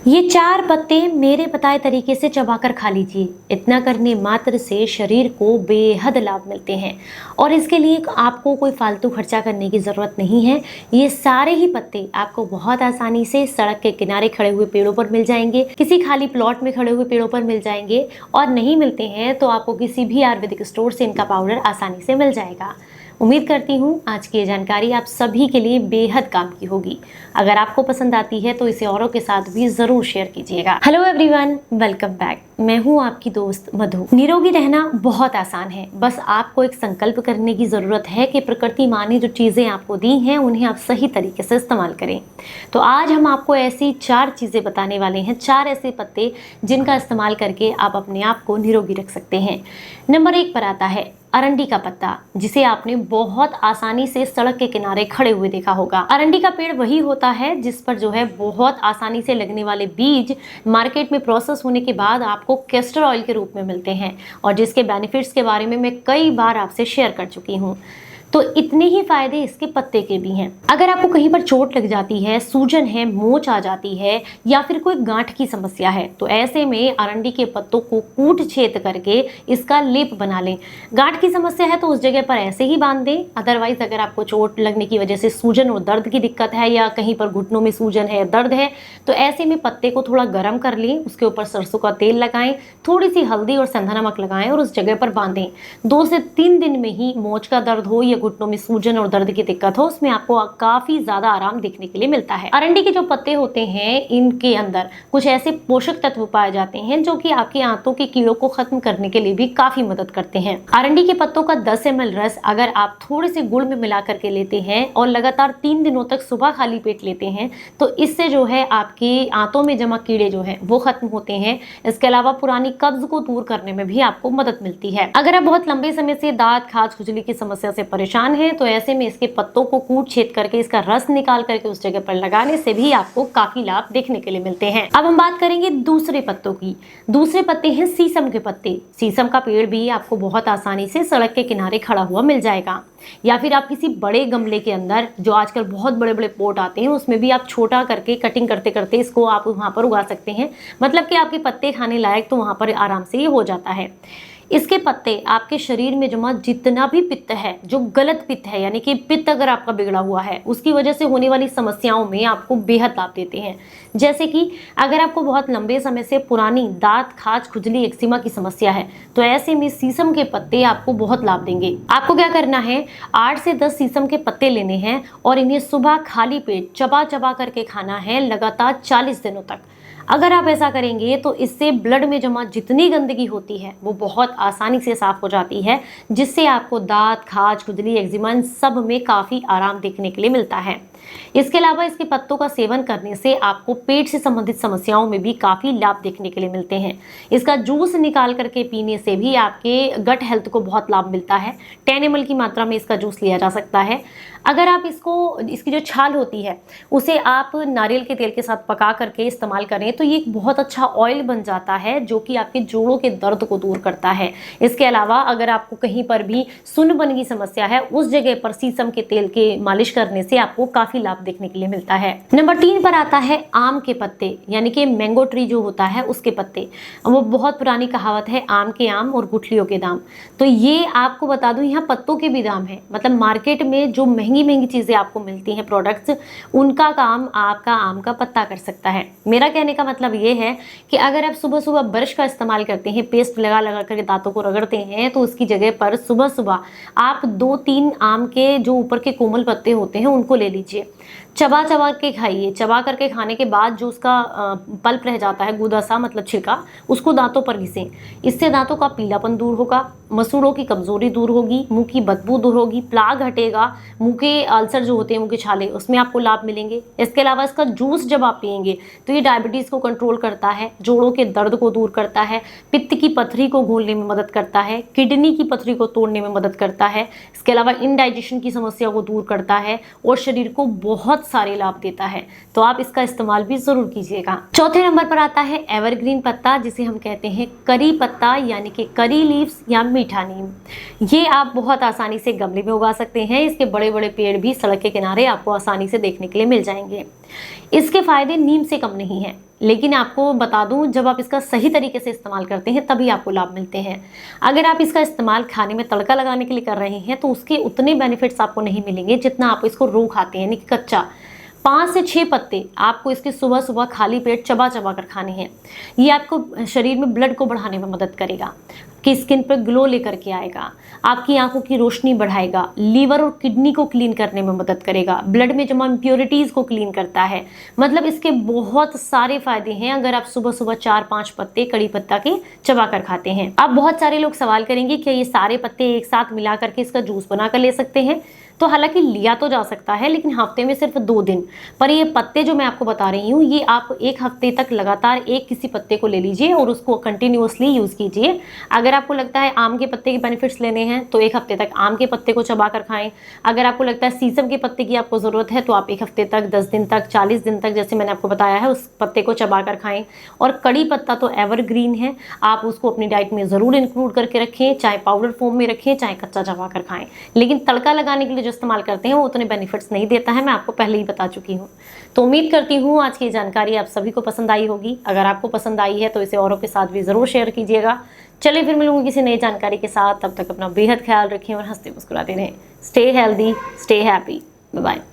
ये 4 पत्ते मेरे बताए तरीके से चबाकर खा लीजिए। इतना करने मात्र से शरीर को बेहद लाभ मिलते हैं और इसके लिए आपको कोई फालतू खर्चा करने की ज़रूरत नहीं है। ये सारे ही पत्ते आपको बहुत आसानी से सड़क के किनारे खड़े हुए पेड़ों पर मिल जाएंगे, किसी खाली प्लॉट में खड़े हुए पेड़ों पर मिल जाएंगे और नहीं मिलते हैं तो आपको किसी भी आयुर्वेदिक स्टोर से इनका पाउडर आसानी से मिल जाएगा। उम्मीद करती हूँ आज की ये जानकारी आप सभी के लिए बेहद काम की होगी। अगर आपको पसंद आती है तो इसे औरों के साथ भी जरूर शेयर कीजिएगा। Hello everyone, welcome back. मैं हूँ आपकी दोस्त मधु। निरोगी रहना बहुत आसान है, बस आपको एक संकल्प करने की जरूरत है कि प्रकृति माँ ने जो चीजें आपको दी हैं उन्हें आप सही तरीके से इस्तेमाल करें। तो आज हम आपको ऐसी 4 चीजें बताने वाले हैं, 4 ऐसे पत्ते जिनका इस्तेमाल करके आप अपने आप को निरोगी रख सकते हैं। नंबर 1 पर आता है अरंडी का पत्ता, जिसे आपने बहुत आसानी से सड़क के किनारे खड़े हुए देखा होगा। अरंडी का पेड़ वही होता है जिस पर जो है बहुत आसानी से लगने वाले बीज मार्केट में प्रोसेस होने के बाद आपको कैस्टर ऑयल के रूप में मिलते हैं और जिसके बेनिफिट्स के बारे में मैं कई बार आपसे शेयर कर चुकी हूँ। तो इतने ही फायदे इसके पत्ते के भी हैं। अगर आपको कहीं पर चोट लग जाती है, सूजन है, मोच आ जाती है या फिर कोई गांठ की समस्या है तो ऐसे में अरंडी के पत्तों को कूट छेद करके इसका लेप बना लें। गांठ की समस्या है तो उस जगह पर ऐसे ही बांध दें। अदरवाइज अगर आपको चोट लगने की वजह से सूजन और दर्द की दिक्कत है या कहीं पर घुटनों में सूजन है, दर्द है, तो ऐसे में पत्ते को थोड़ा गर्म कर लें, उसके ऊपर सरसों का तेल लगाएं, थोड़ी सी हल्दी और सेंधा नमक लगाएं और उस जगह पर बांधें। 2 से 3 दिन में ही मोच का दर्द हो या घुटनों में सूजन और दर्द की दिक्कत हो, उसमें आपको काफी ज्यादा आराम देखने के लिए मिलता है। अरंडी के जो पत्ते होते हैं इनके अंदर कुछ ऐसे पोषक तत्व पाए जाते हैं जो कि आपके आंतों के कीड़ों को खत्म करने के लिए भी काफी मदद करते हैं। अरंडी के पत्तों का 10 ml रस अगर आप थोड़े से गुड़ में मिला करके लेते हैं और लगातार 3 दिनों तक सुबह खाली पेट लेते हैं तो इससे जो है आपके आंतों में जमा कीड़े जो है वो खत्म होते हैं। इसके अलावा पुरानी कब्ज को दूर करने में भी आपको मदद मिलती है। अगर आप बहुत लंबे समय से दांत, खाज, खुजली की समस्या से परेशान है तो ऐसे में इसके पत्तों को कूट छेद करके इसका रस निकाल करके उस जगह पर लगाने से भी आपको काफी लाभ देखने के लिए मिलते हैं। अब हम बात करेंगे दूसरे पत्तों की। दूसरे पत्ते हैं शीशम के पत्ते। शीशम का पेड़ भी आपको बहुत आसानी से सड़क के किनारे खड़ा हुआ मिल जाएगा या फिर आप किसी बड़े गमले के अंदर, जो आजकल बहुत बड़े बड़े पोट आते हैं, उसमें भी आप छोटा करके कटिंग करते करते इसको आप वहां पर उगा सकते हैं। मतलब कि आपके पत्ते खाने लायक तो वहां पर आराम से ये हो जाता है। इसके पत्ते आपके शरीर में जमा जितना भी पित्त है, जो गलत पित्त है, यानी कि पित्त अगर आपका बिगड़ा हुआ है उसकी वजह से होने वाली समस्याओं में आपको बेहद लाभ देते हैं। जैसे कि अगर आपको बहुत लंबे समय से पुरानी दांत, खाज, खुजली, एक्जिमा की समस्या है तो ऐसे में शीशम के पत्ते आपको बहुत लाभ देंगे। आपको क्या करना है, 8 से 10 शीशम के पत्ते लेने हैं और इन्हें सुबह खाली पेट चबा चबा करके खाना है लगातार 40 दिनों तक। अगर आप ऐसा करेंगे तो इससे ब्लड में जमा जितनी गंदगी होती है वो बहुत आसानी से साफ हो जाती है, जिससे आपको दांत, खाज, खुजली, एक्जिमा सब में काफ़ी आराम देखने के लिए मिलता है। इसके अलावा इसके पत्तों का सेवन करने से आपको पेट से संबंधित समस्याओं में भी काफ़ी लाभ देखने के लिए मिलते हैं। इसका जूस निकाल करके पीने से भी आपके गट हेल्थ को बहुत लाभ मिलता है। 10 ml की मात्रा में इसका जूस लिया जा सकता है। अगर आप इसकी जो छाल होती है उसे आप नारियल के तेल के साथ पका करके इस्तेमाल करें तो ये एक बहुत अच्छा ऑयल बन जाता है जो कि आपके जोड़ों के दर्द को दूर करता है। इसके अलावा अगर आपको कहीं पर भी सुन्नपन की समस्या है उस जगह पर शीशम के तेल के मालिश करने से आपको काफी लाभ देखने के लिए मिलता है। नंबर 3 पर आता है आम के पत्ते, यानी कि मैंगो ट्री जो होता है उसके पत्ते। वो बहुत पुरानी कहावत है, आम के आम और गुठलियों के दाम। तो ये आपको बता दूं, यहाँ पत्तों के भी दाम है। मतलब मार्केट में जो महंगी महंगी चीजें आपको मिलती हैं, प्रोडक्ट्स, उनका काम आपका आम का पत्ता कर सकता है। मेरा कहने का मतलब ये है कि अगर आप सुबह सुबह ब्रश का इस्तेमाल करते हैं, पेस्ट लगा लगा करके दांतों को रगड़ते हैं, तो उसकी जगह पर सुबह सुबह आप 2-3 आम के जो ऊपर के कोमल पत्ते होते हैं उनको ले लीजिए, चबा चबा के खाइए। चबा करके खाने के बाद जो उसका पल्प रह जाता है, गूदा सा मतलब छिलका, उसको दांतों पर घिसें। इससे दांतों का पीलापन दूर होगा, मसूड़ों की कमजोरी दूर होगी, मुंह की बदबू दूर होगी, प्लाग हटेगा, मुंह के अल्सर जो होते हैं, मुंह के छाले, उसमें आपको लाभ मिलेंगे। इसके अलावा इसका जूस जब आप पिएंगे तो ये डायबिटीज़ को कंट्रोल करता है, जोड़ों के दर्द को दूर करता है, पित्त की पथरी को घोलने में मदद करता है, किडनी की पथरी को तोड़ने में मदद करता है। इसके अलावा इनडाइजेशन की समस्या को दूर करता है और शरीर को बहुत सारे लाभ देता है। तो आप इसका इस्तेमाल भी जरूर कीजिएगा। चौथे नंबर पर आता है एवरग्रीन पत्ता, जिसे हम कहते हैं करी पत्ता, यानी कि करी लीव्स या मीठा नीम। ये आप बहुत आसानी से गमले में उगा सकते हैं। इसके बड़े बड़े पेड़ भी सड़क के किनारे आपको आसानी से देखने के लिए मिल जाएंगे। इसके फायदे नीम से कम नहीं है। लेकिन आपको बता दूं, जब आप इसका सही तरीके से इस्तेमाल करते हैं तभी आपको लाभ मिलते हैं। अगर आप इसका इस्तेमाल खाने में तड़का लगाने के लिए कर रहे हैं तो उसके उतने बेनिफिट्स आपको नहीं मिलेंगे जितना आप इसको रो खाते हैं, यानी कि कच्चा। 5 से 6 पत्ते आपको इसके सुबह सुबह खाली पेट चबा चबा कर खाने हैं। ये आपको शरीर में ब्लड को बढ़ाने में मदद करेगा, कि स्किन पर ग्लो लेकर के आएगा, आपकी आंखों की रोशनी बढ़ाएगा, लीवर और किडनी को क्लीन करने में मदद करेगा, ब्लड में जमा इम्प्योरिटीज़ को क्लीन करता है। मतलब इसके बहुत सारे फायदे हैं अगर आप सुबह सुबह 4-5 पत्ते कड़ी पत्ता के चबा कर खाते हैं। अब बहुत सारे लोग सवाल करेंगे कि ये सारे पत्ते एक साथ मिला करके इसका जूस बना कर ले सकते हैं? तो हालांकि लिया तो जा सकता है, लेकिन हफ्ते में सिर्फ 2 दिन। पर ये पत्ते जो मैं आपको बता रही हूँ, ये आप 1 हफ्ते तक लगातार एक किसी पत्ते को ले लीजिए और उसको कंटिन्यूअसली यूज़ कीजिए। अगर आपको लगता है आम के पत्ते के बेनिफिट्स लेने हैं तो 1 हफ्ते तक आम के पत्ते को चबा कर खाएं। अगर आपको लगता है शीशम के पत्ते की आपको ज़रूरत है तो आप 1 हफ्ते तक, 10 दिन तक, 40 दिन तक, जैसे मैंने आपको बताया है, उस पत्ते को चबा कर खाएं। और कड़ी पत्ता तो एवरग्रीन है, आप उसको अपनी डाइट में ज़रूर इंक्लूड करके रखें, चाहे पाउडर फॉर्म में रखें, चाहे कच्चा चबा कर खाएं। लेकिन तड़का लगाने के लिए जो इस्तेमाल करते हैं वो उतने बेनिफिट्स नहीं देता है, मैं आपको पहले ही बता चुकी हूँ। तो उम्मीद करती हूँ आज की जानकारी आप सभी को पसंद आई होगी। अगर आपको पसंद आई है तो इसे औरों के साथ भी ज़रूर शेयर कीजिएगा। चलिए फिर मिलूंगी किसी नई जानकारी के साथ, तब तक अपना बेहद ख्याल रखें और हंसते मुस्कुराते रहें। Stay healthy, stay happy, bye bye.